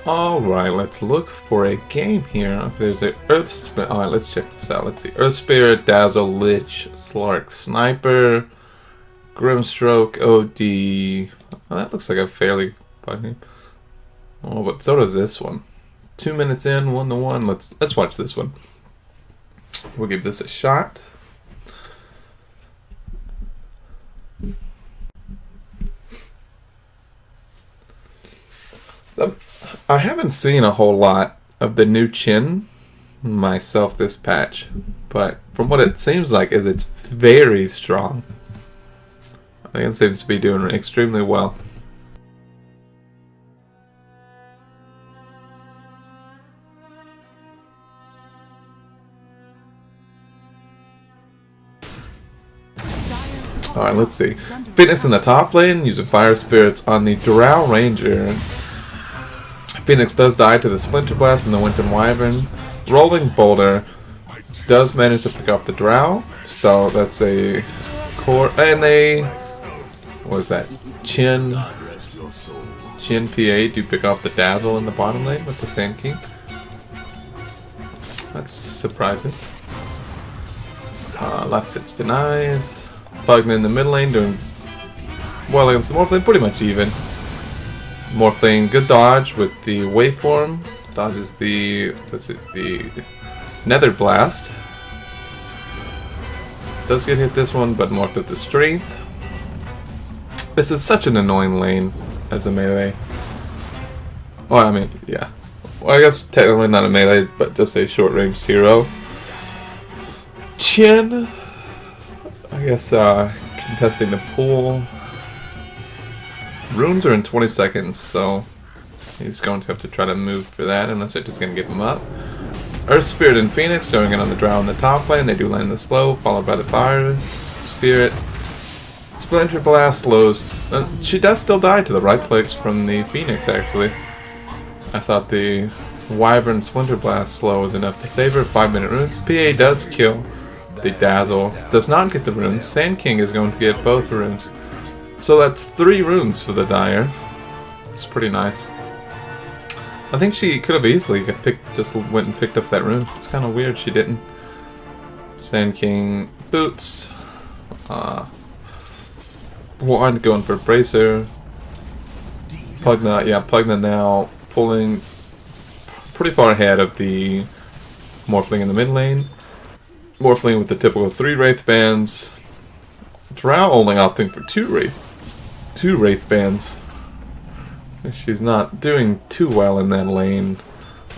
Alright, let's look for a game here. Okay, there's the Earth Spirit. Alright, let's check this out. Let's see. Earth Spirit, Dazzle, Lich, Slark, Sniper, Grimstroke, OD. Well, that looks like a fairly fun game. Oh, but so does this one. 2 minutes in, 1-1. Let's watch this one. We'll give this a shot. So, I haven't seen a whole lot of the new Qian myself this patch, but from what it seems like is it's very strong. I think it seems to be doing extremely well. Alright, let's see. Phoenix in the top lane, using Fire Spirits on the Drow Ranger. Phoenix does die to the Splinter Blast from the Winton Wyvern. Rolling Boulder does manage to pick off the Drow, so that's a core. And they. What is that? Qian PA do pick off the Dazzle in the bottom lane with the Sand King. That's surprising. Last hits denies. Pugna in the mid lane doing well against the Morphling, pretty much even. Morphling, good dodge with the waveform. Dodges the Nether Blast. Does get hit this one, but morphed with the Strength. This is such an annoying lane as a melee. Well, I mean, yeah. Well, I guess technically not a melee, but just a short-range hero. Qian, I guess, contesting the pool. Runes are in 20 seconds, so he's going to have to try to move for that, unless they're just going to give him up. Earth Spirit and Phoenix showing it on the Drow in the top lane. They do land the slow, followed by the Fire Spirits. Splinter Blast slows. She does still die to the right clicks from the Phoenix, actually. I thought the Wyvern Splinter Blast slow was enough to save her. 5-minute runes. PA does kill the Dazzle. Does not get the runes. Sand King is going to get both runes. So that's 3 runes for the Dire. It's pretty nice. I think she could have easily just went and picked up that rune. It's kind of weird she didn't. Sand King boots. One going for Bracer. Pugna, yeah, Pugna now pulling pretty far ahead of the Morphling in the mid lane. Morphling with the typical 3 Wraith Bands. Drow only opting for 2 Wraith Bands. She's not doing too well in that lane.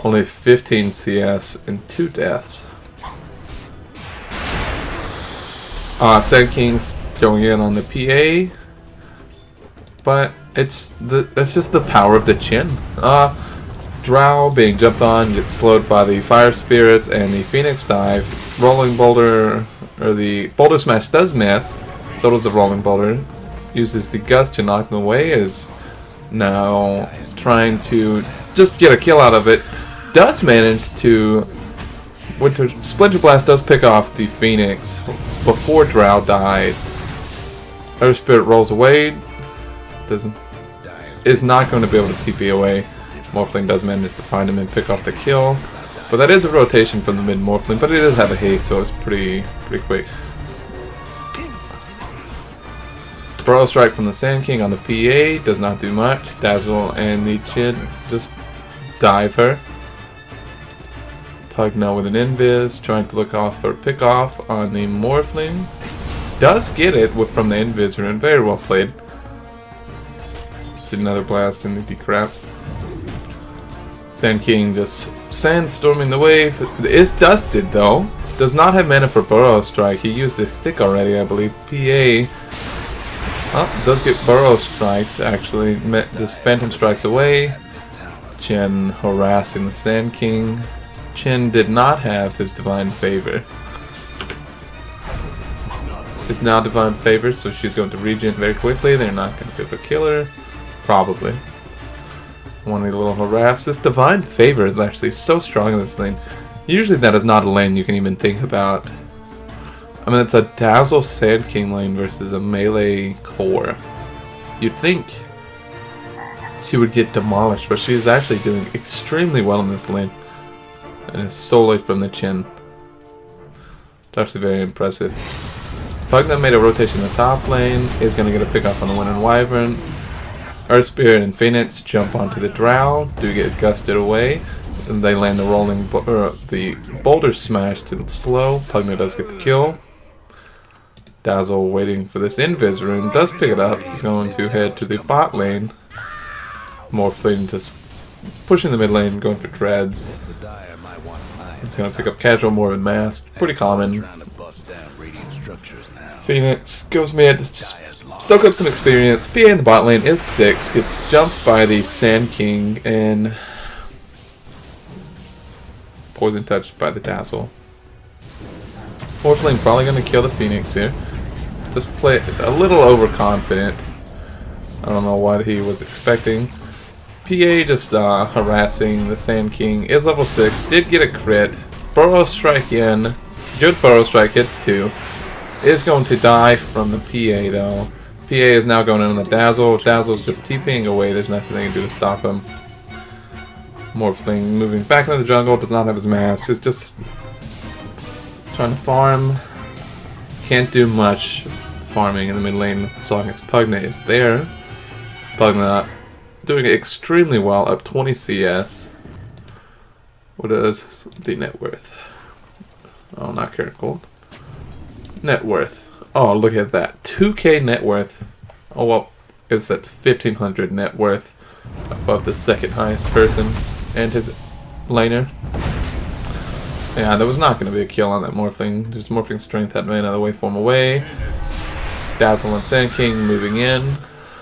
Only 15 CS and 2 deaths. Sand King's going in on the PA, but that's just the power of the Qian. Drow being jumped on, gets slowed by the Fire Spirits and the Phoenix Dive. Rolling Boulder, or the Boulder Smash does miss, so does the Rolling Boulder. Uses the Gust to knock them away, is now trying to just get a kill out of it. Does manage to... Splinter Blast does pick off the Phoenix before Drow dies. Earth Spirit rolls away. Is not going to be able to TP away. Morphling does manage to find him and pick off the kill. But that is a rotation from the mid Morphling, but it does have a haste, so it's pretty quick. Burrow Strike from the Sand King on the PA does not do much. Dazzle and the Qian just dive her. Pugna with an Invis, trying to look off or pick off on the Morphling. Does get it from the Invis rune, very well played. Did another blast in the decrap. Sand King just sandstorming the wave. Is dusted though. Does not have mana for Burrow Strike. He used his stick already, I believe. PA. Oh, does get Burrow Striked actually. Just Phantom Strikes away. Qian harassing the Sand King. Qian did not have his Divine Favor. It's now Divine Favor, so she's going to regen very quickly. They're not going to be able to kill her. Probably. Wanting a little harass. This Divine Favor is actually so strong in this lane. Usually that is not a lane you can even think about. I mean, it's a Dazzle Sand King lane versus a melee core. You'd think she would get demolished, but she is actually doing extremely well in this lane. And it's solely from the Chen. It's actually very impressive. Pugna made a rotation in the top lane, is going to get a pick up on the Winter Wyvern. Earth Spirit and Phoenix jump onto the Drow, do get gusted away, and they land the Boulder Smash to the slow. Pugna does get the kill. Dazzle waiting for this Invis rune, does pick it up. He's going to head to the bot lane. Morphling just pushing the mid lane, going for Dreads. He's going to pick up Casual Morbid Mask, pretty common. Phoenix goes mid to soak up some experience. PA in the bot lane is 6, gets jumped by the Sand King and poison touched by the Dazzle. Morphling probably going to kill the Phoenix here. Just play a little overconfident. I don't know what he was expecting. PA just harassing the Sand King. Is level 6. Did get a crit. Burrow Strike in. Good Burrow Strike hits 2. Is going to die from the PA though. PA is now going in on the Dazzle. Dazzle's just TPing away. There's nothing they can do to stop him. Morphling moving back into the jungle. Does not have his mask. He's just trying to farm. Can't do much farming in the mid lane as long as Pugna is there. Pugna doing extremely well, up 20 CS. What is the net worth? Oh, not Carrot Gold. Net worth. Oh, look at that. 2k net worth. Oh, well, that's 1,500 net worth above the second highest person and his laner. Yeah, there was not going to be a kill on that Morphling. There's Morphling Strength had made another waveform away. Dazzle and Sand King moving in.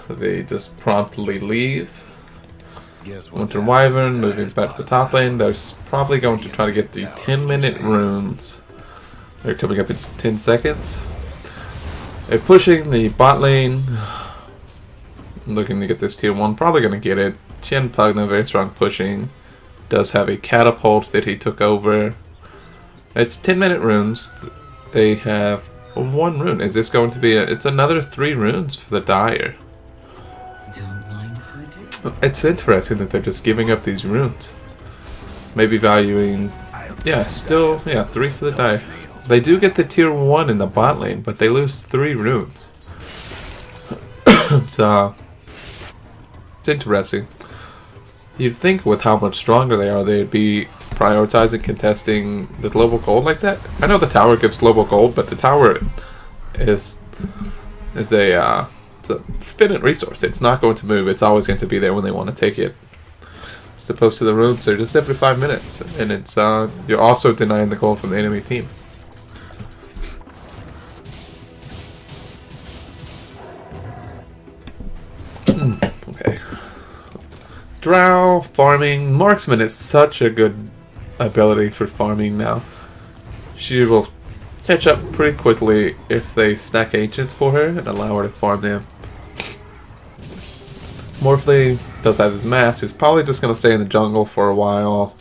They just promptly leave. Winter Wyvern moving back to the top lane. They're probably going to try to get the 10-minute runes. They're coming up in 10 seconds. They're pushing the bot lane. Looking to get this tier 1. Probably going to get it. Chen Pugna, very strong pushing. Does have a catapult that he took over. It's 10-minute runes. They have 1 rune. Is this going to be it's another 3 runes for the Dire. It's interesting that they're just giving up these runes. Maybe valuing... Yeah, still... Yeah, 3 for the Dire. They do get the tier 1 in the bot lane, but they lose 3 runes. So, it's interesting. You'd think with how much stronger they are, they'd be prioritizing contesting the global gold like that. I know the tower gives global gold, but the tower is a it's a finite resource. It's not going to move. It's always going to be there when they want to take it. As opposed to the runes, they're just every 5 minutes, and it's you're also denying the gold from the enemy team. Okay. Drow farming. Marksman is such a good ability for farming now. She will catch up pretty quickly if they stack ancients for her and allow her to farm them. Morphling does have his mask. He's probably just going to stay in the jungle for a while.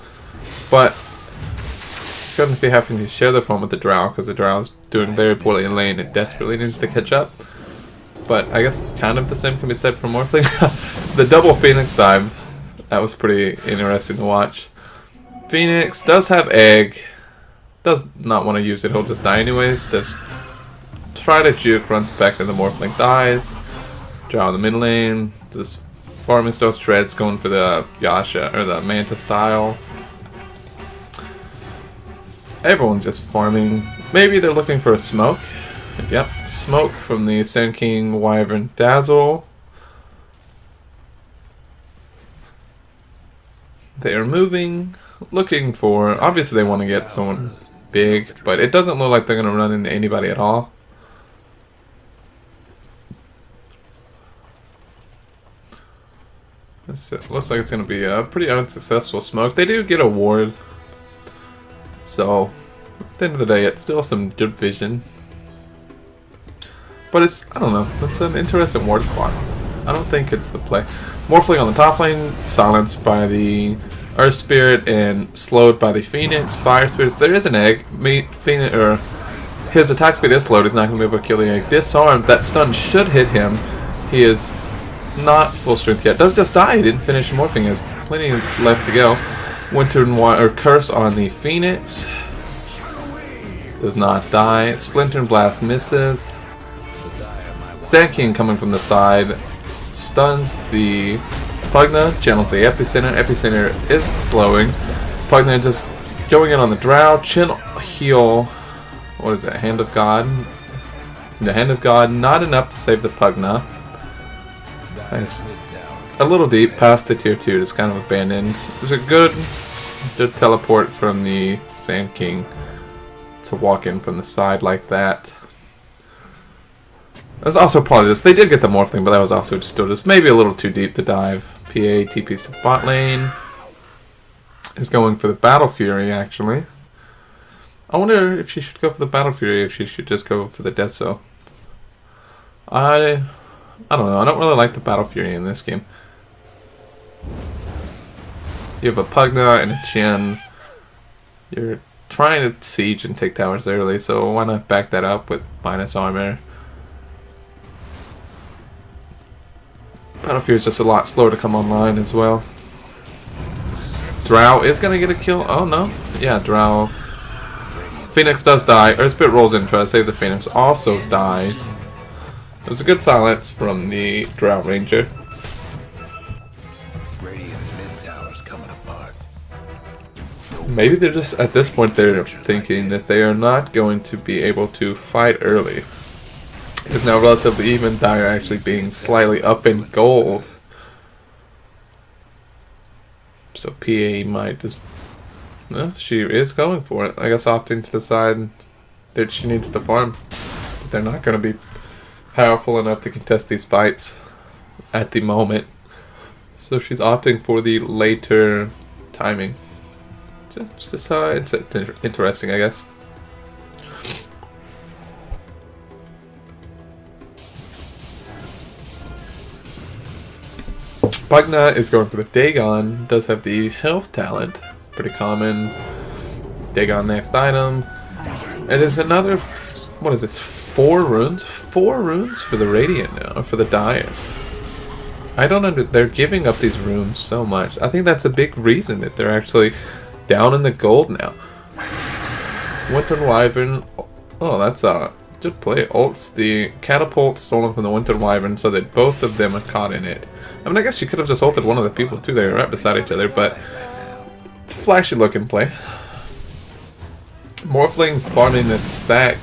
But he's going to be having to share the farm with the Drow because the Drow is doing very poorly in lane and desperately needs to catch up. But I guess kind of the same can be said for Morphling. The double Phoenix dive. That was pretty interesting to watch. Phoenix does have egg. Does not want to use it. He'll just die anyways. Does try to juke. Runs back and the Morphling dies. Drow in the mid lane. Just farming those treads. Going for the Yasha or the Manta style. Everyone's just farming. Maybe they're looking for a smoke. Yep. Smoke from the Sand King Wyvern Dazzle. They are moving, looking for... Obviously they want to get someone big, but it doesn't look like they're going to run into anybody at all. Looks like it's going to be a pretty unsuccessful smoke. They do get a ward. So, at the end of the day, it's still some good vision. But it's, I don't know, it's an interesting ward spot. I don't think it's the play. Morphling on the top lane, silenced by the Earth Spirit and slowed by the Phoenix. Fire Spirits, there is an egg. Phoenix, or his attack speed is slowed. He's not going to be able to kill the egg. Disarmed, that stun should hit him. He is not full strength yet. Does just die. He didn't finish morphing. He has plenty left to go. Winter and or Curse on the Phoenix. Does not die. Splinter and Blast misses. Sand King coming from the side stuns the Pugna, channels the Epicenter. Epicenter is slowing. Pugna just going in on the Drow. Chin heal. What is that? Hand of God. The Hand of God, not enough to save the Pugna. Nice. A little deep past the tier 2, just kind of abandoned. There's a good teleport from the Sand King to walk in from the side like that. That was also part of this. They did get the morph thing, but that was also still just maybe a little too deep to dive. PA TP's to the bot lane. Is going for the Battle Fury, actually. I wonder if she should go for the Battle Fury, if she should just go for the Deso. I don't know. I don't really like the Battle Fury in this game. You have a Pugna and a Chin. You're trying to siege and take towers early, so why not back that up with minus armor? Battle Fury is just a lot slower to come online as well. Drow is going to get a kill. Oh no. Yeah, Drow. Phoenix does die. Earthspit rolls in, try to save the Phoenix. Also dies. There's a good silence from the Drow Ranger. Radiant's mid tower's coming apart. Maybe they're just, at this point, they're thinking that they are not going to be able to fight early. It's now relatively even. Dire actually being slightly up in gold. So PA might just... Well, she is going for it. I guess opting to decide that she needs to farm. That they're not going to be powerful enough to contest these fights at the moment. So she's opting for the later timing. So it's just it's interesting, I guess. Pugna is going for the Dagon. Does have the health talent. Pretty common. Dagon next item. It is another... What is this? 4 runes? 4 runes for the Radiant now. For the Dire. I don't under... They're giving up these runes so much. I think that's a big reason that they're actually down in the gold now. Winter Wyvern. Oh, that's good play. Ults the catapult stolen from the Winter Wyvern so that both of them are caught in it. I mean, I guess you could have just ulted one of the people too. They were right beside each other, but it's a flashy looking play. Morphling farming this stack.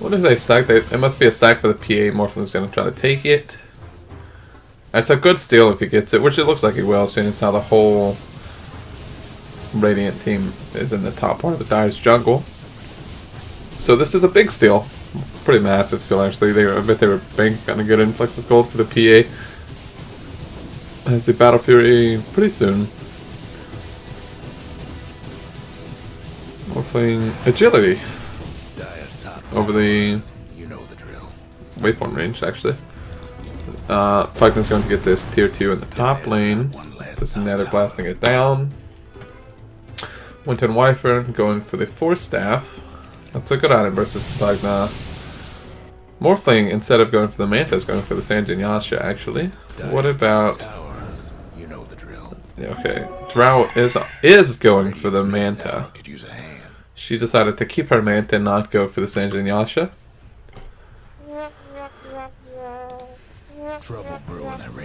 What if they stack? It must be a stack for the PA. Morphling's going to try to take it. It's a good steal if he gets it, which it looks like he will, seeing as how the whole Radiant team is in the top part of the Dire's jungle. So this is a big steal. Pretty massive steal, actually. I bet they were banking on a good influx of gold for the PA. As the Battle Fury pretty soon. Morphling agility. Over the waveform range, actually. Pugna's going to get this tier 2 in the top lane. Just Nether blasting it down. Winter Wyvern going for the Force Staff. That's a good item versus the Pugna. Morphling, instead of going for the Manta, is going for the Sanjin Yasha, actually. What about... Okay, Drow is going for the Manta. She decided to keep her Manta and not go for the Sanjin Yasha.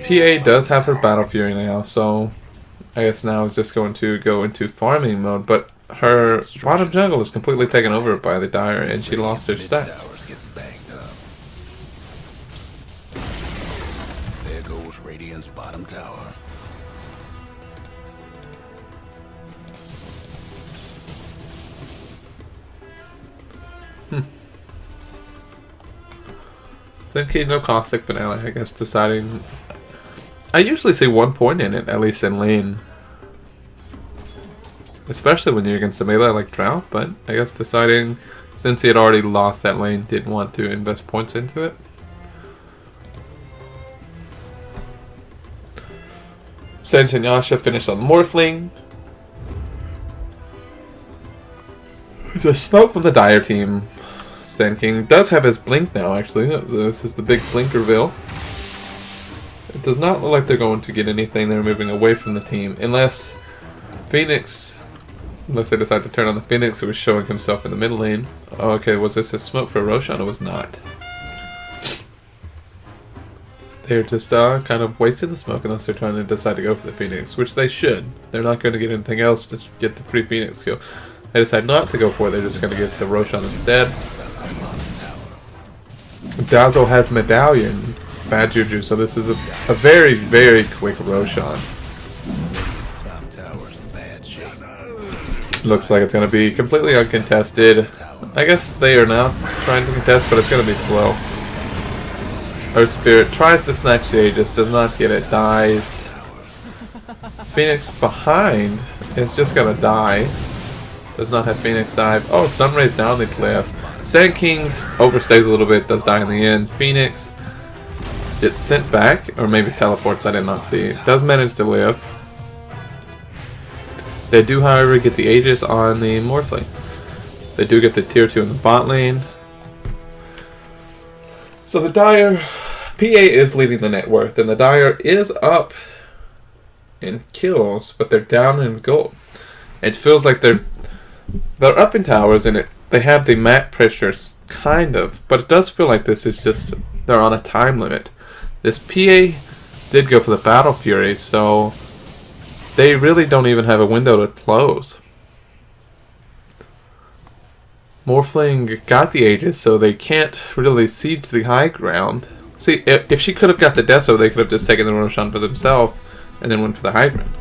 PA does have her Battle Fury now, so I guess now is just going to go into farming mode, but her bottom jungle is completely taken over by the Dire and she lost her stats. There goes Radiant's bottom tower. Okay, no caustic finale, I guess, deciding... I usually see 1 point in it, at least in lane. Especially when you're against a melee like Drow, but I guess deciding, since he had already lost that lane, didn't want to invest points into it. Sanjin Yasha finished on Morphling. There's a smoke from the Dire team. Sand King does have his blink now, actually. This is the big blink reveal. It does not look like they're going to get anything. They're moving away from the team. Unless Phoenix... Unless they decide to turn on the Phoenix who was showing himself in the mid lane. Oh, okay, was this a smoke for Roshan? It was not. They're just kind of wasting the smoke unless they're trying to decide to go for the Phoenix, which they should. They're not going to get anything else, just get the free Phoenix kill. They decide not to go for it, they're just going to get the Roshan instead. Dazzle has Medallion, bad juju, so this is a very, very quick Roshan. Looks like it's going to be completely uncontested. I guess they are now trying to contest, but it's going to be slow. Earth Spirit tries to snatch the Aegis, does not get it, dies. Phoenix behind is just going to die. Does not have Phoenix dive. Oh, Sunray's down the cliff. Sand Kings overstays a little bit, does die in the end. Phoenix gets sent back, or maybe teleports, I did not see. Does manage to live. They do, however, get the Aegis on the Morphling. They do get the tier 2 in the bot lane. So the Dire, PA is leading the net worth, and the Dire is up in kills, but they're down in gold. It feels like they're up in towers, and they have the map pressures, kind of, but it does feel like this is just, they're on a time limit. This PA did go for the Battle Fury, so they really don't even have a window to close. Morphling got the Aegis, so they can't really siege the high ground. See, if she could have got the Deso, they could have just taken the Roshan for themselves and then went for the high ground.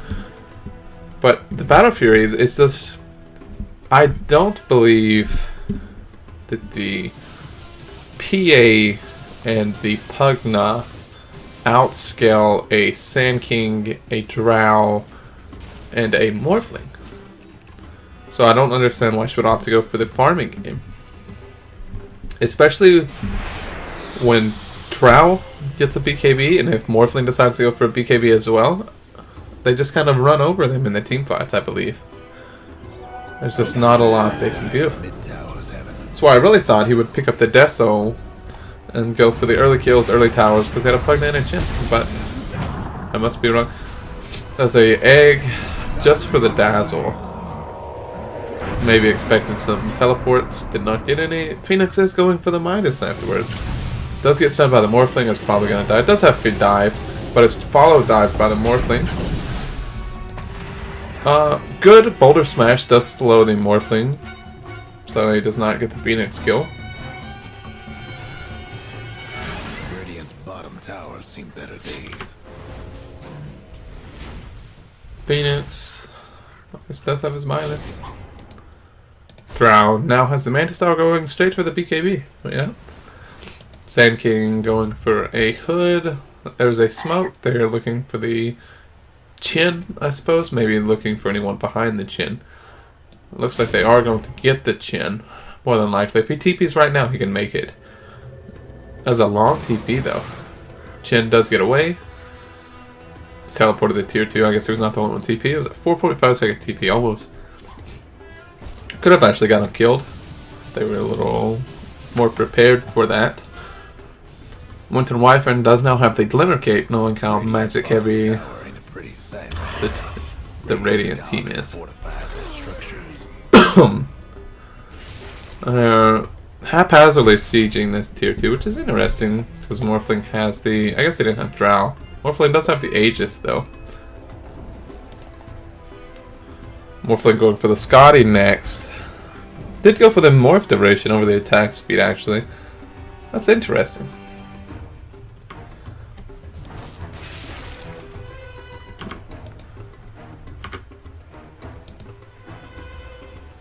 But the Battle Fury, it's just... I don't believe that the PA and the Pugna outscale a Sand King, a Drow, and a Morphling. So I don't understand why she would opt to go for the farming game. Especially when Drow gets a BKB, and if Morphling decides to go for a BKB as well, they just kind of run over them in the team fights, I believe. There's just not a lot they can do. That's why I really thought he would pick up the Deso and go for the early kills, early towers, because they had a Pugna and a Jhin. But I must be wrong. There's a egg just for the Dazzle. Maybe expecting some teleports, did not get any. Phoenix is going for the Midas afterwards. Does get stunned by the Morphling, is probably going to die. It does have feed dive, but it's followed dive by the Morphling. Good Boulder Smash does slow the Morphling, so he does not get the Phoenix kill. Radiant's bottom tower seen better days. Phoenix, this does have his Midas. Drow now has the Mantis Star going straight for the BKB. But yeah. Sand King going for a hood. There's a smoke. They're looking for the Chin, I suppose. Maybe looking for anyone behind the Chin. It looks like they are going to get the Chin. More than likely. If he TPs right now, he can make it. That's a long TP though. Chin does get away. It's teleported to tier 2. I guess he was not the only one TP. It was a 4.5 second TP almost. Could have actually got him killed. They were a little more prepared for that. Winter Wyvern does now have the Glimmer Cape, knowing how magic heavy the Radiant team is. Haphazardly sieging this tier 2, which is interesting because Morphling has the... I guess they didn't have Drow. Morphling does have the Aegis though. Morphling going for the Scotty next. Did go for the morph duration over the attack speed actually. That's interesting.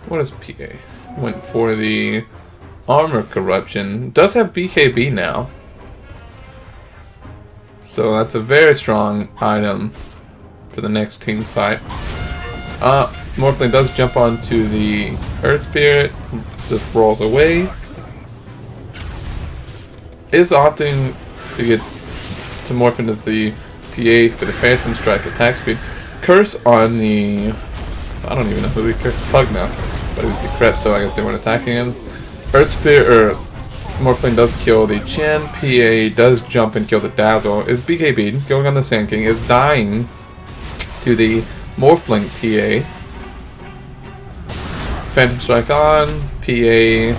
What is PA? Went for the armor corruption. Does have BKB now. So that's a very strong item for the next team fight. Morphling does jump onto the Earth Spirit, just rolls away. Is opting to get to morph into the PA for the Phantom Strike attack speed. Curse on the... I don't even know who he cursed. Pug now. But he was decrepit, so I guess they weren't attacking him. Earth Spirit, or Morphling does kill the Chen. PA does jump and kill the Dazzle. Is BKB going on the Sand King, is dying to the Morphling PA. Phantom Strike on. PA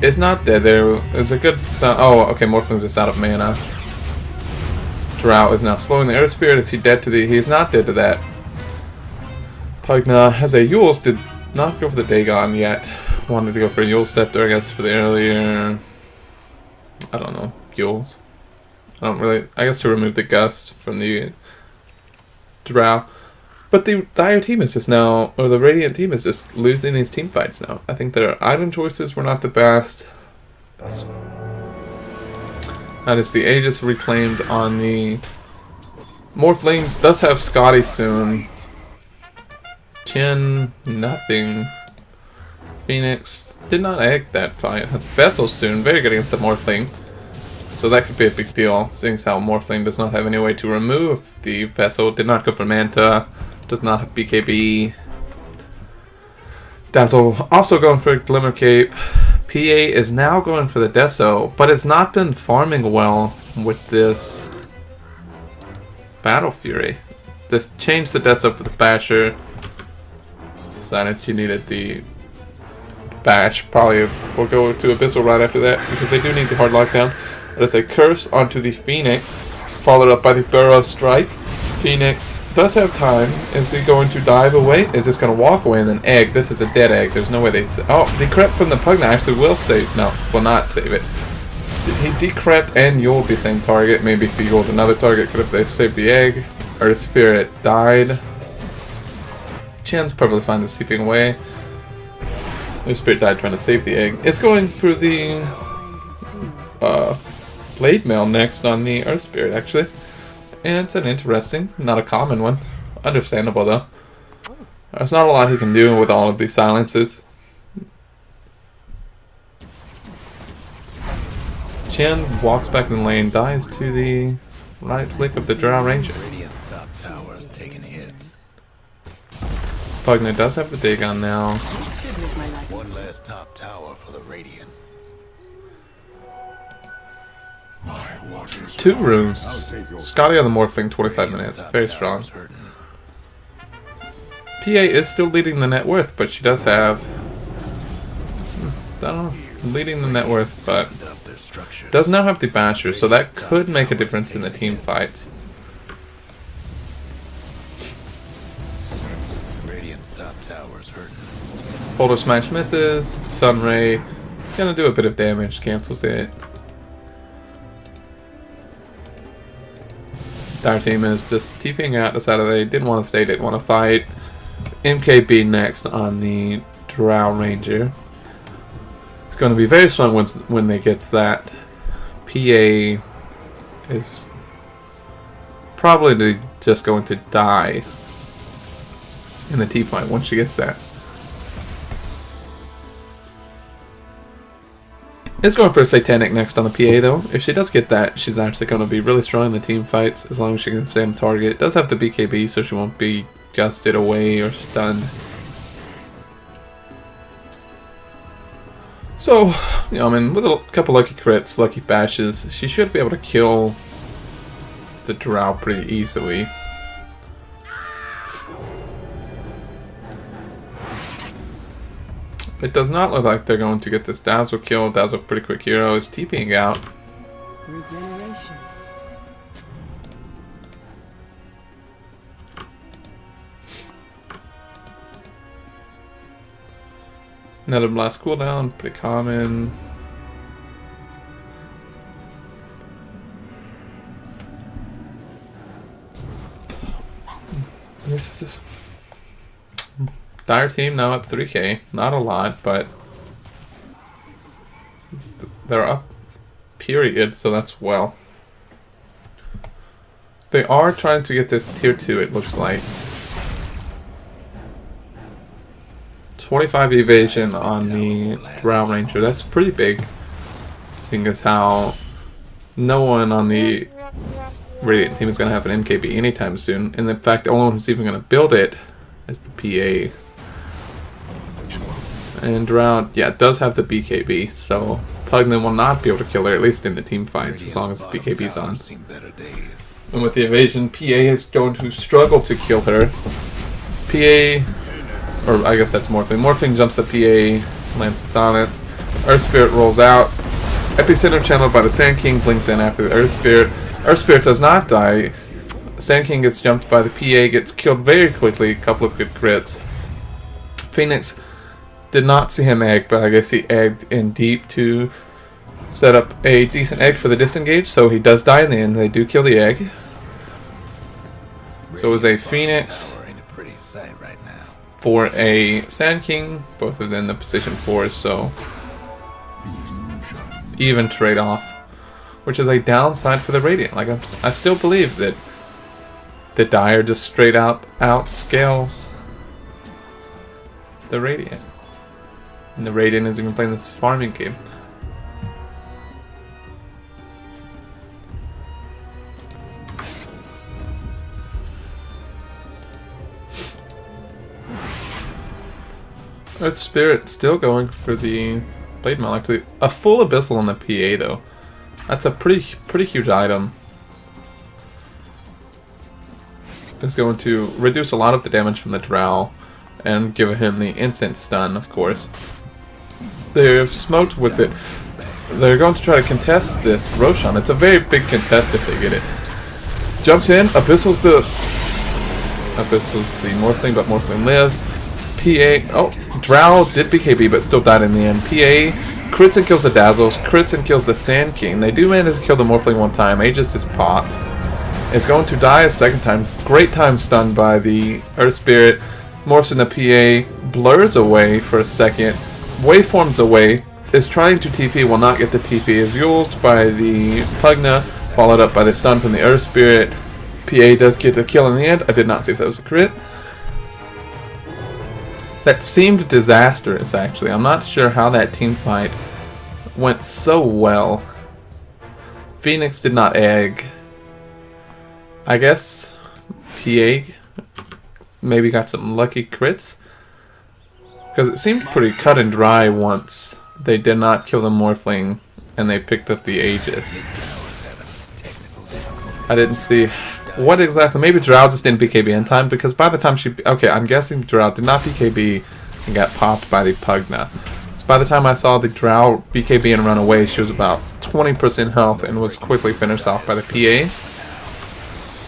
is not dead. There is a good sound. Oh, okay, Morphling's just out of mana. Drow is now slowing the Earth Spirit. Is he dead to the... He is not dead to that. Pugna has a Yules. Did not go for the Dagon yet. Wanted to go for a Yule Scepter, I guess, for the earlier... I don't know. Yules. I don't really... I guess to remove the Gust from the Drow. But the Dire team is just now... Or the Radiant team is just losing these team fights now. I think their item choices were not the best. That is the Aegis reclaimed on the... Morphling does have Scotty soon. Chen, nothing. Phoenix did not egg that fight. Has Vessel soon. Very good against the Morphling. So that could be a big deal, seeing as how Morphling does not have any way to remove the Vessel. Did not go for Manta. Does not have BKB. Dazzle also going for Glimmer Cape. PA is now going for the Deso, but has not been farming well with this Battle Fury. Just changed the Deso for the Basher. Decided she needed the Bash. Probably will go to Abyssal right after that, because they do need the hard lockdown. That is a Curse onto the Phoenix, followed up by the Burrow Strike. Phoenix does have time. Is he going to dive away? Is this going to walk away and then egg? This is a dead egg. There's no way they... Oh, Decrypt from the Pugna actually will save... No, will not save it. He Decrypt and Yuled the same target. Maybe if he Yuled another target, could have they saved the egg. Earth Spirit died. Chen's perfectly fine just keeping away. Earth Spirit died trying to save the egg. It's going for the... Blade Mail next on the Earth Spirit, actually. And it's an interesting, not a common one. Understandable, though. There's not a lot he can do with all of these silences. Chen walks back in the lane, dies to the right click of the Drow Ranger. Radiant's top tower is taking hits. Pugna does have the Dagon now. One last top tower for the Radiant. 2 runes. Scotty on the Morphling, 25 minutes. Very strong. PA is still leading the net worth, but she does have... I don't know. Leading the net worth, but... Does now have the Basher, so that could make a difference in the team fights. Radiant's top tower's hurting. Boulder Smash misses. Sunray gonna do a bit of damage, cancels it. Dire team is just TPing out, decided they didn't want to stay, didn't want to fight. MKB next on the Drow Ranger. It's going to be very strong when they get that. PA is probably just going to die in the T-fight once she gets that. It's going for a Satanic next on the PA though. If she does get that, she's actually going to be really strong in the team fights as long as she can stay on target. Does have the BKB, so she won't be gusted away or stunned. So, you know, I mean, with a couple lucky crits, lucky bashes, she should be able to kill the Drow pretty easily. It does not look like they're going to get this Dazzle kill. Dazzle, pretty quick hero, is TPing out. Regeneration. Nether Blast cooldown, pretty common. This is just... Dire team now at 3k. Not a lot, but they're up, period, so that's well. They are trying to get this tier 2, it looks like. 25 evasion on the Drow Ranger. That's pretty big, seeing as how no one on the Radiant team is going to have an MKB anytime soon. And in fact, the only one who's even going to build it is the PA. And Drow, yeah, does have the BKB, so Pugna will not be able to kill her, at least in the team fights, as long as the BKB's on. Seen better days. And with the evasion, PA is going to struggle to kill her. PA, or I guess that's Morphling. Morphling jumps the PA, lands the Silence. Earth Spirit rolls out. Epicenter channeled by the Sand King blinks in after the Earth Spirit. Earth Spirit does not die. Sand King gets jumped by the PA, gets killed very quickly, a couple of good crits. Phoenix did not see him egg, but I guess he egged in deep to set up a decent egg for the disengage, so he does die in the end. They do kill the egg. So it was a Phoenix Ain't a pretty sight right now. for a Sand King, both of them in the position 4, so even trade-off, which is a downside for the Radiant. Like I still believe that the Dire just straight out outscales the Radiant. And the Radiant is even playing this farming game. Earth Spirit still going for the Blade Mail. Actually, a full Abyssal on the PA though. That's a pretty huge item. It's going to reduce a lot of the damage from the Drow and give him the instant stun, of course. They've smoked with it. They're going to try to contest this Roshan. It's a very big contest if they get it. Jumps in. Abyssal's the Morphling, but Morphling lives. PA. Oh, Drow did BKB, but still died in the end. PA crits and kills the Dazzles. Crits and kills the Sand King. They do manage to kill the Morphling one time. Aegis is popped. Is going to die a second time. Great time stun by the Earth Spirit. Morphs in the PA. Blurs away for a second. Waveforms away. Is trying to TP. Will not get the TP. Is used by the Pugna. Followed up by the stun from the Earth Spirit. PA does get the kill in the end. I did not see if that was a crit. That seemed disastrous, actually. I'm not sure how that team fight went so well. Phoenix did not egg. I guess PA maybe got some lucky crits. Because it seemed pretty cut and dry once they did not kill the Morphling and they picked up the Aegis. I didn't see what exactly. Maybe Drow just didn't BKB in time, because by the time she... Okay, I'm guessing Drow did not BKB and got popped by the Pugna. So by the time I saw the Drow BKB and run away, she was about 20% health and was quickly finished off by the PA.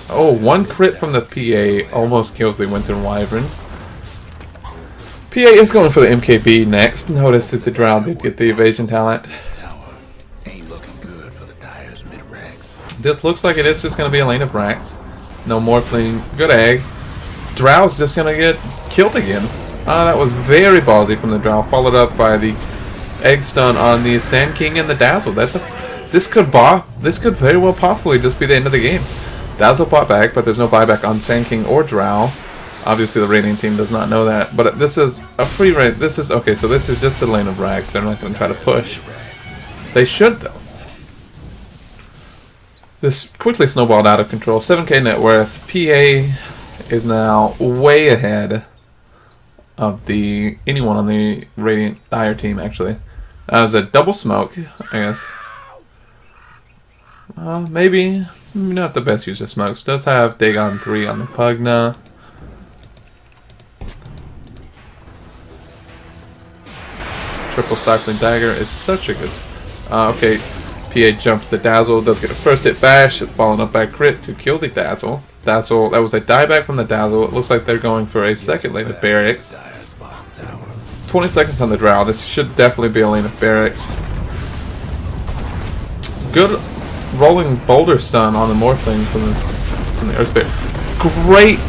Oh, one crit from the PA almost kills the Winter Wyvern. PA is going for the MKB next. Notice that the Drow did get the evasion talent. Ain't looking good for the Dire's mid-ranks. This looks like it is just going to be a lane of Rax. No Morphling. Good egg. Drow's just going to get killed again. That was very ballsy from the Drow. Followed up by the egg stun on the Sand King and the Dazzle. This could very well possibly just be the end of the game. Dazzle bought back, but there's no buyback on Sand King or Drow. Obviously the Radiant team does not know that, but this is a free reign. This is okay, so this is just the lane of Rax. They're not going to try to push. They should, though. This quickly snowballed out of control. 7k net worth. PA is now way ahead of anyone on the Radiant Dire team, actually. That was a double smoke, I guess. Maybe not the best use of smokes. Does have Dagon 3 on the Pugna. Triple Stifling Dagger is such a good... okay, PA jumps the Dazzle, does get a first hit bash, followed up by crit to kill the Dazzle. Dazzle, that was a dieback from the Dazzle. It looks like they're going for a second lane of Barracks. 20 seconds on the Drow. This should definitely be a lane of Barracks. Good rolling boulder stun on the Morphling from the Earth Spirit. Great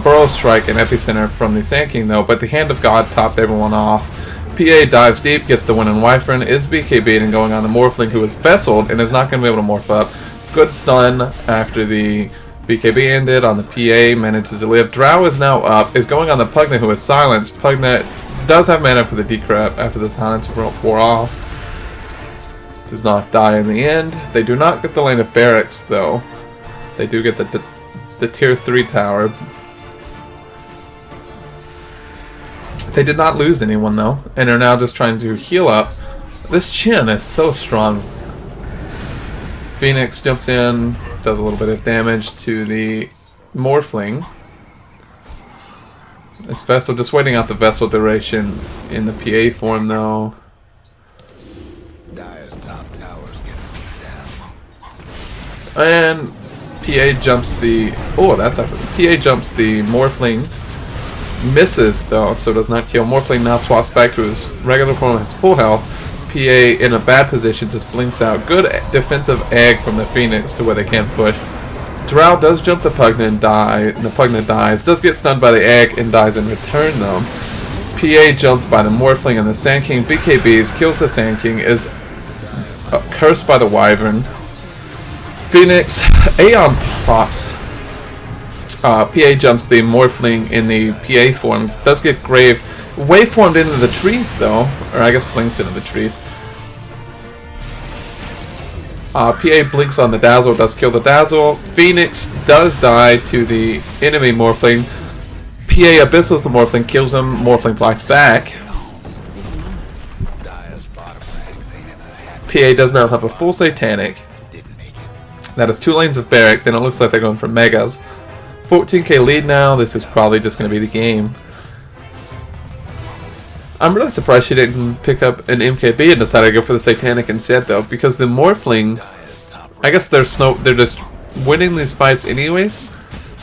Burrow Strike and Epicenter from the Sand King, though, but the Hand of God topped everyone off. PA dives deep, gets the win in Wyvern, is BKB'd and going on the Morphling, who is Vesseled and is not going to be able to morph up. Good stun after the BKB ended on the PA, manages to live. Drow is now up, is going on the Pugna, who is silenced. Pugna does have mana for the decrep after the silence wore off. Does not die in the end. They do not get the lane of Barracks, though. They do get the tier 3 tower. They did not lose anyone though, and are now just trying to heal up. This Chen is so strong. Phoenix jumps in, does a little bit of damage to the Morphling. This Vessel, just waiting out the Vessel duration in the PA form though. Dire's top tower's getting beat down. And PA jumps the... Oh, that's after... PA jumps the Morphling. Misses though, so does not kill. Morphling now swaps back to his regular form, has full health. PA in a bad position just blinks out. Good defensive egg from the Phoenix to where they can't push. Drow does jump the Pugna and die, and the Pugna dies. Does get stunned by the egg and dies in return though. PA jumped by the Morphling and the Sand King. BKBs, kills the Sand King, is cursed by the Wyvern. Phoenix, Aeon pops. PA jumps the Morphling in the PA form. Does get Grave waveformed into the trees though, or I guess blinks into the trees. PA blinks on the Dazzle, does kill the Dazzle. Phoenix does die to the enemy Morphling. PA abyssals the Morphling, kills him. Morphling flies back. PA does now have a full Satanic. That is 2 lanes of barracks, and it looks like they're going for Megas. 14k lead now. This is probably just going to be the game. I'm really surprised she didn't pick up an MKB and decided to go for the Satanic instead, though, because the Morphling, I guess they're just winning these fights anyways,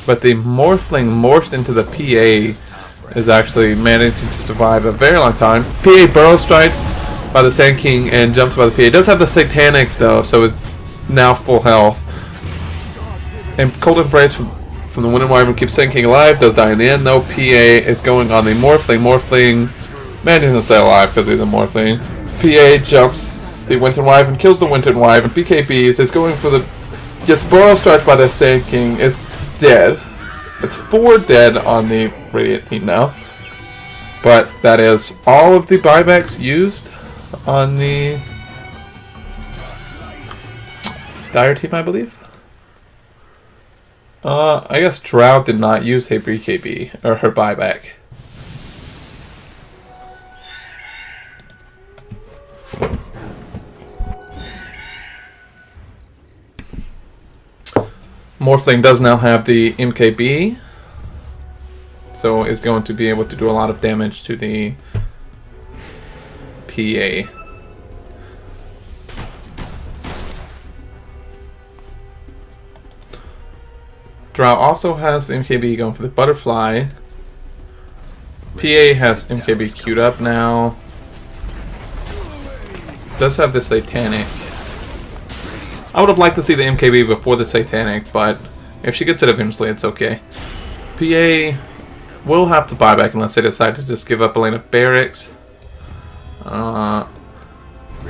but the Morphling morphs into the PA is actually managing to survive a very long time. PA burrow strike by the Sand King and jumps by the PA. It does have the Satanic though, so is now full health. And Cold Embrace from the Wind and Wyvern keeps Sand King alive, does die in the end though. PA is going on the Morphling. Morphling manages to stay alive because he's a Morphling. PA jumps the Winter Wyvern, kills the Winter Wyvern. BKBs is going for the... gets burrow struck by the Sand King, is dead. It's 4 dead on the Radiant team now. But that is all of the buybacks used on the Dire team, I believe. I guess Drow did not use her BKB, or her buyback. Morphling does now have the MKB, so is going to be able to do a lot of damage to the PA. Drow also has MKB going for the Butterfly. PA has MKB queued up now. Does have the Satanic. I would have liked to see the MKB before the Satanic, but if she gets it eventually, it's okay. PA will have to buy back unless they decide to just give up a lane of barracks.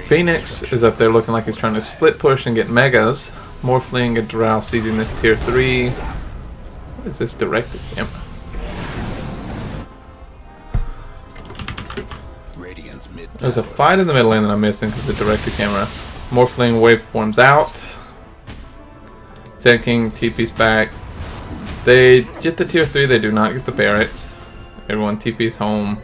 Phoenix is up there looking like he's trying to split push and get Megas. Morphling and Drow sieging this tier 3. What is this directed camera? There's a fight in the middle lane that I'm missing because of the directed camera. Morphling waveforms out. Sand King TP's back. They get the tier 3, they do not get the barracks. Everyone TP's home.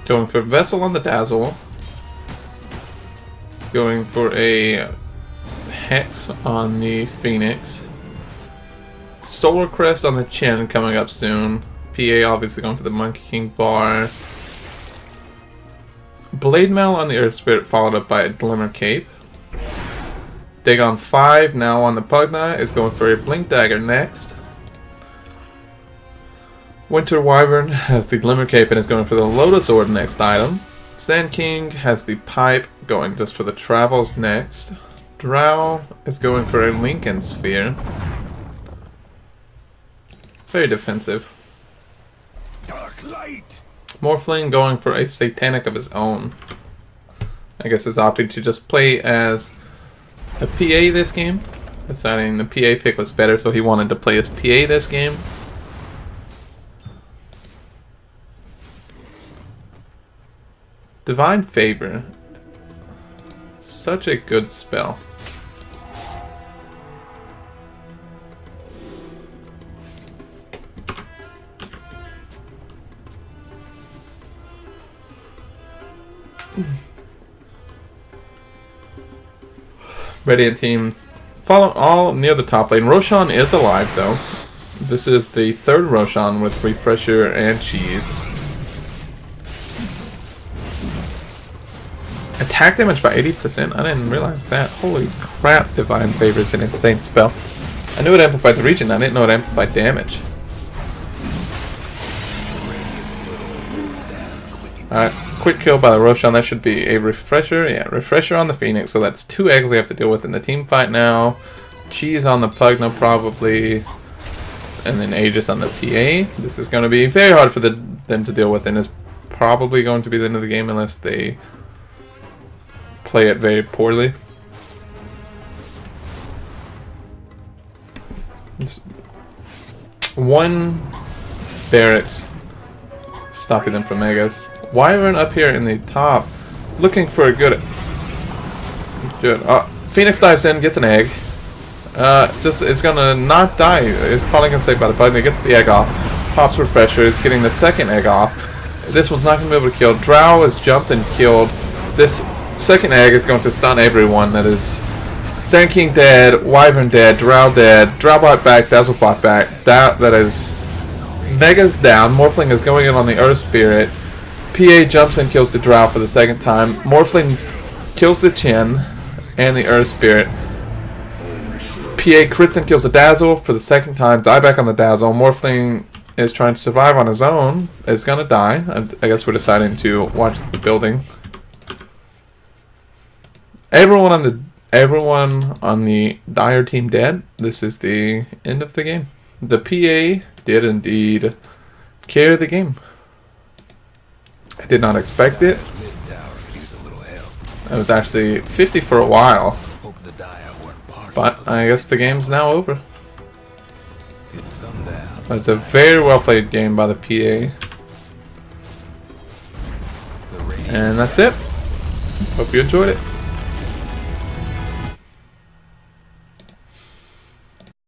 Going for Vessel on the Dazzle. Going for a Hex on the Phoenix. Solar Crest on the Chen coming up soon. PA obviously going for the Monkey King bar. Blade Mail on the Earth Spirit followed up by a Glimmer Cape. Dagon 5 now on the Pugna is going for a Blink Dagger next. Winter Wyvern has the Glimmer Cape and is going for the Lotus Sword next item. Sand King has the Pipe going just for the Travels next. Drow is going for a Lincoln Sphere. Very defensive. Dark light. Morphling going for a Satanic of his own. I guess is opting to just play as a PA this game. Deciding the PA pick was better, so he wanted to play as PA this game. Divine Favor. Such a good spell. Radiant team follow all near the top lane. Roshan is alive though. This is the third Roshan with Refresher and Cheese. Attack damage by 80%? I didn't realize that. Holy crap, Divine Favor is an insane spell. I knew it amplified the region, I didn't know it amplified damage. Alright, quick kill by the Roshan. That should be a Refresher. Yeah, Refresher on the Phoenix. So that's 2 eggs they have to deal with in the team fight now. Cheese on the Pugna probably. And then Aegis on the PA. This is going to be very hard for them to deal with, and it's probably going to be the end of the game unless they play it very poorly. Just one barracks stopping them from megas. Wyvern up here in the top, looking for a good. Phoenix dives in, gets an egg. Just is gonna not die. It's probably gonna save by the button. It gets the egg off. Pops Refresher. It's getting the second egg off. This one's not gonna be able to kill. Drow has jumped and killed. This second egg is going to stun everyone. That is Sand King dead, Wyvern dead, Drow dead, Drow bot back, Dazzle bot back. That is Mega's down. Morphling is going in on the Earth Spirit. PA jumps and kills the Drow for the second time. Morphling kills the Chin and the Earth Spirit. PA crits and kills the Dazzle for the second time. Die back on the Dazzle. Morphling is trying to survive on his own. Is gonna die. I guess we're deciding to watch the building. Everyone on the Dire team dead. This is the end of the game. The PA did indeed carry the game. I did not expect it. I was actually 50 for a while. But I guess the game's now over. It was a very well played game by the PA. And that's it. Hope you enjoyed it.